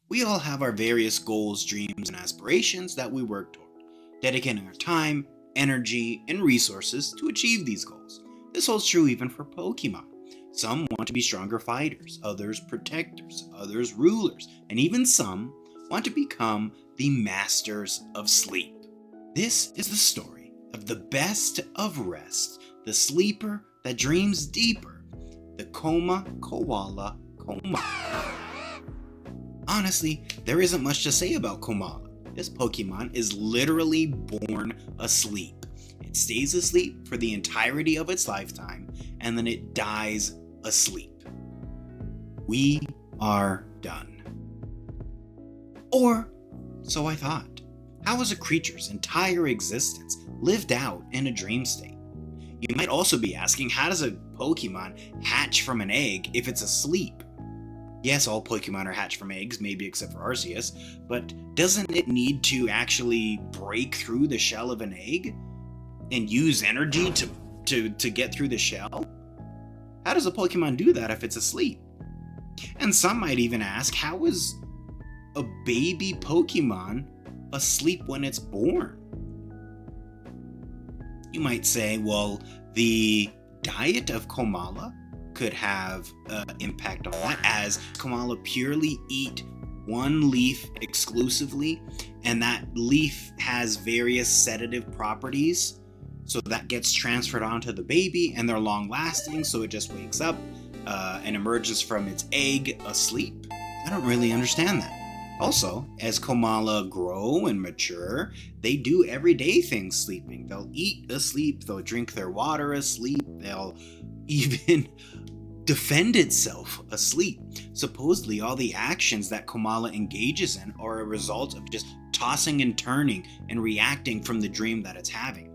We all have our various goals, dreams, and aspirations that we work toward, dedicating our time, energy, and resources to achieve these goals. This holds true even for Pokemon. Some want to be stronger fighters, others protectors, others rulers, and even some want to become the masters of sleep. This is the story of the best of rest, the sleeper that dreams deeper, the Komala. Honestly, there isn't much to say about Komala. This Pokemon is literally born asleep. It stays asleep for the entirety of its lifetime, and then it dies asleep. We are done. Or so I thought. How is a creature's entire existence lived out in a dream state? You might also be asking, how does a Pokemon hatch from an egg if it's asleep? Yes, all Pokemon are hatched from eggs, maybe except for Arceus, but doesn't it need to actually break through the shell of an egg and use energy to get through the shell? How does a Pokemon do that if it's asleep? And some might even ask, how is a baby Pokemon asleep when it's born? You might say, well, the diet of Komala could have impact on that, as Komala purely eat one leaf exclusively, and that leaf has various sedative properties, so that gets transferred onto the baby, and they're long lasting, so it just wakes up and emerges from its egg asleep. I don't really understand that. Also, as Komala grow and mature, they do everyday things sleeping. They'll eat asleep, they'll drink their water asleep, they'll even defend itself asleep. Supposedly, all the actions that Komala engages in are a result of just tossing and turning and reacting from the dream that it's having.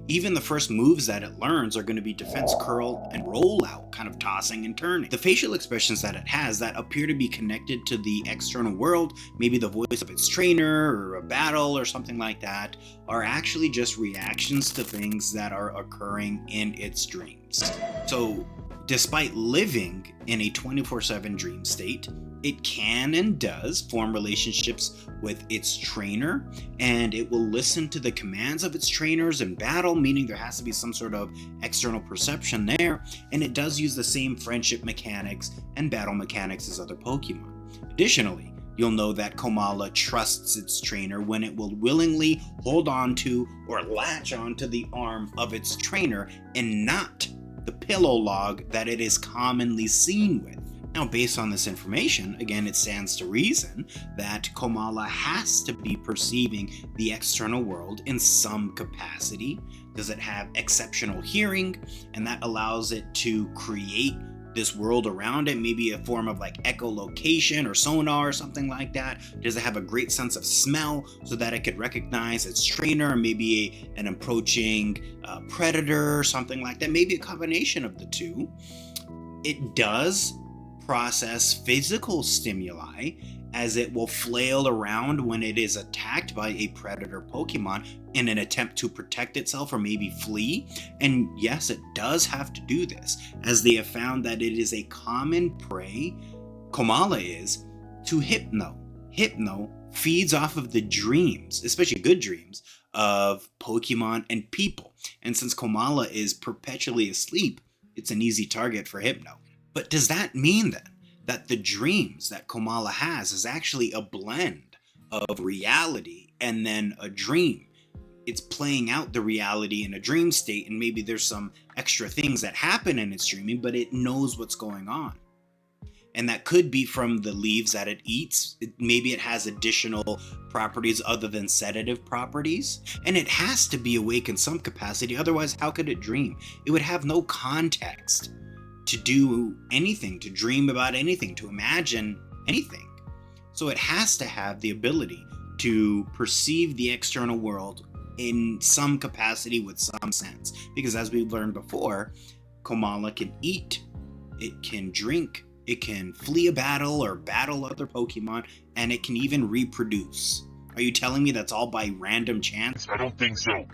Even the first moves that it learns are going to be defense, curl, and roll out, kind of tossing and turning. The facial expressions that it has that appear to be connected to the external world, maybe the voice of its trainer or a battle or something like that, are actually just reactions to things that are occurring in its dreams. So, despite living in a 24/7 dream state, it can and does form relationships with its trainer, and it will listen to the commands of its trainers in battle, meaning there has to be some sort of external perception there, and it does use the same friendship mechanics and battle mechanics as other Pokemon. Additionally, you'll know that Komala trusts its trainer when it will willingly hold on to or latch onto the arm of its trainer and not the pillow log that it is commonly seen with. Now, based on this information, again, it stands to reason that Komala has to be perceiving the external world in some capacity. Does it have exceptional hearing? And that allows it to create this world around it, maybe a form of like echolocation or sonar or something like that? Does it have a great sense of smell so that it could recognize its trainer, maybe an approaching predator or something like that? Maybe a combination of the two. It does process physical stimuli, as it will flail around when it is attacked by a predator Pokemon in an attempt to protect itself or maybe flee. And yes, it does have to do this, as they have found that it is a common prey, Komala is, to Hypno. Hypno feeds off of the dreams, especially good dreams, of Pokemon and people. And since Komala is perpetually asleep, it's an easy target for Hypno. But does that mean then that the dreams that Komala has is actually a blend of reality and then a dream? It's playing out the reality in a dream state, and maybe there's some extra things that happen in its dreaming, but it knows what's going on. And that could be from the leaves that it eats. Maybe it has additional properties other than sedative properties. And it has to be awake in some capacity, otherwise how could it dream? It would have no context to do anything, to dream about anything, to imagine anything. So it has to have the ability to perceive the external world in some capacity with some sense. Because as we've learned before, Komala can eat, it can drink, it can flee a battle or battle other Pokemon, and it can even reproduce. Are you telling me that's all by random chance? I don't think so.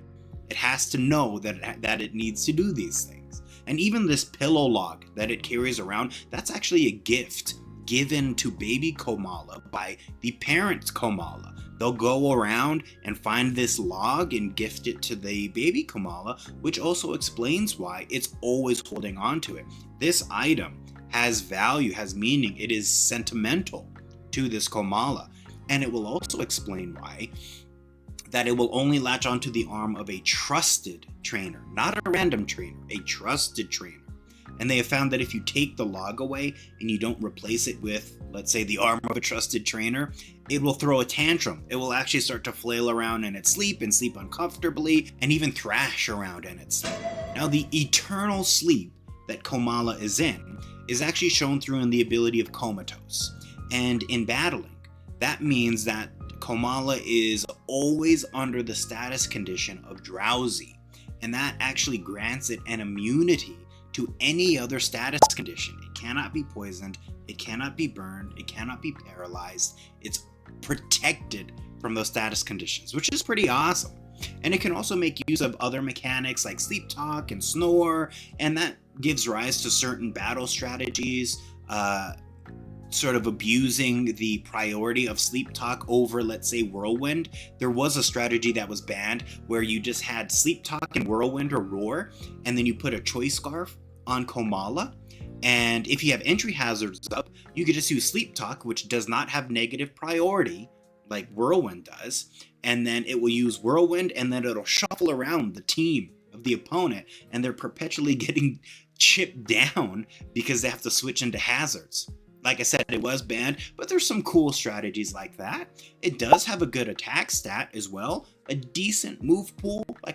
It has to know that it needs to do these things. And even this pillow log that it carries around, that's actually a gift given to baby Komala by the parents Komala. They'll go around and find this log and gift it to the baby Komala, which also explains why it's always holding on to it. This item has value, has meaning, it is sentimental to this Komala. And it will also explain why that it will only latch onto the arm of a trusted trainer, not a random trainer, a trusted trainer. And they have found that if you take the log away and you don't replace it with, let's say, the arm of a trusted trainer, it will throw a tantrum. It will actually start to flail around in its sleep and sleep uncomfortably and even thrash around in its sleep. Now, the eternal sleep that Komala is in is actually shown through in the ability of Comatose. And in battling, that means that Komala is always under the status condition of drowsy. And that actually grants it an immunity to any other status condition. It cannot be poisoned, it cannot be burned, it cannot be paralyzed. It's protected from those status conditions, which is pretty awesome. And it can also make use of other mechanics like sleep talk and snore, and that gives rise to certain battle strategies, sort of abusing the priority of sleep talk over, let's say, whirlwind. There was a strategy that was banned where you just had sleep talk and whirlwind or roar, and then you put a choice scarf on Komala. And if you have entry hazards up, you could just use sleep talk, which does not have negative priority like whirlwind does. And then it will use whirlwind, and then it'll shuffle around the team of the opponent, and they're perpetually getting chipped down because they have to switch into hazards. Like I said, it was banned, but there's some cool strategies like that. It does have a good attack stat as well, a decent move pool. It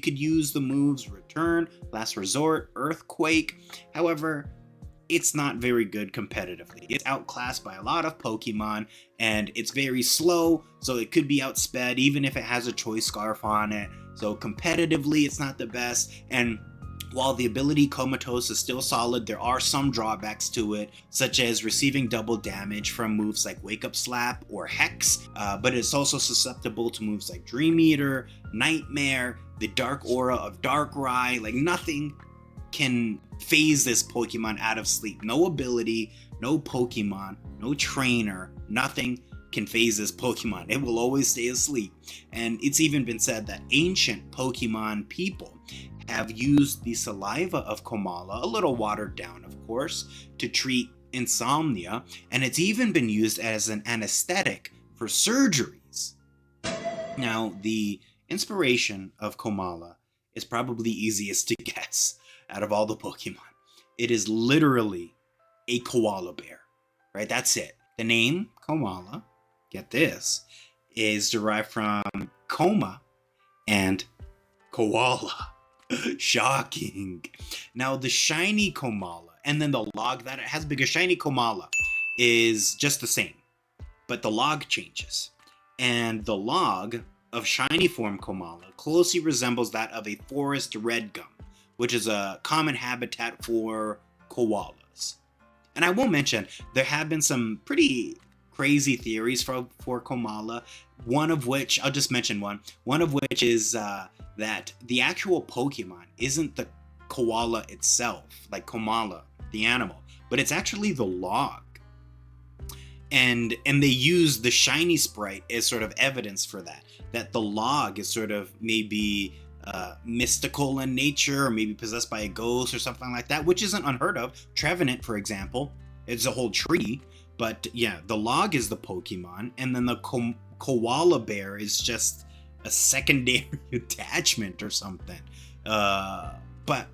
could use the moves Return, Last Resort, Earthquake. However, it's not very good competitively. It's outclassed by a lot of Pokemon, and it's very slow, so it could be outsped even if it has a choice scarf on it. So competitively, it's not the best. And while the ability Comatose is still solid, there are some drawbacks to it, such as receiving double damage from moves like Wake Up Slap or Hex, but it's also susceptible to moves like Dream Eater, Nightmare, the Dark Aura of Darkrai. Like, nothing can phase this Pokemon out of sleep. No ability, no Pokemon, no trainer, nothing can phase this Pokemon. It will always stay asleep. And it's even been said that ancient Pokemon people have used the saliva of Komala, a little watered down of course, to treat insomnia, and it's even been used as an anesthetic for surgeries. Now, the inspiration of Komala is probably the easiest to guess out of all the Pokemon. It is literally a koala bear, right? That's it. The name Komala, get this, is derived from coma and koala. Shocking. Now, the shiny Komala and then the log that it has, because shiny Komala is just the same, but the log changes. And the log of shiny form Komala closely resembles that of a forest redgum, which is a common habitat for koalas. And I will mention, there have been some pretty crazy theories for Komala, one of which, I'll just mention one of which is that the actual Pokemon isn't the koala itself, like Komala, the animal, but it's actually the log. And they use the shiny sprite as sort of evidence for that the log is sort of maybe mystical in nature, or maybe possessed by a ghost or something like that, which isn't unheard of. Trevenant, for example, it's a whole tree, but yeah, the log is the Pokemon, and then the koala bear is just a secondary attachment or something. But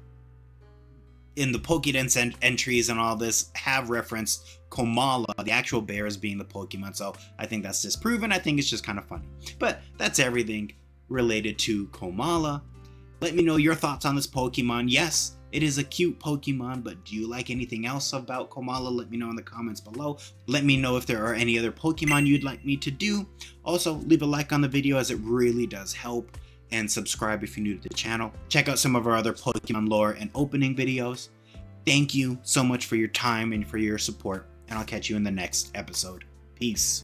in the Pokédex entries and all this have referenced Komala, the actual bear, as being the Pokemon, so I think that's disproven. I think it's just kind of funny. But that's everything related to Komala. Let me know your thoughts on this Pokemon. Yes, it is a cute Pokemon, but do you like anything else about Komala? Let me know in the comments below. Let me know if there are any other Pokemon you'd like me to do. Also, leave a like on the video, as it really does help. And subscribe if you're new to the channel. Check out some of our other Pokemon lore and opening videos. Thank you so much for your time and for your support, and I'll catch you in the next episode. Peace.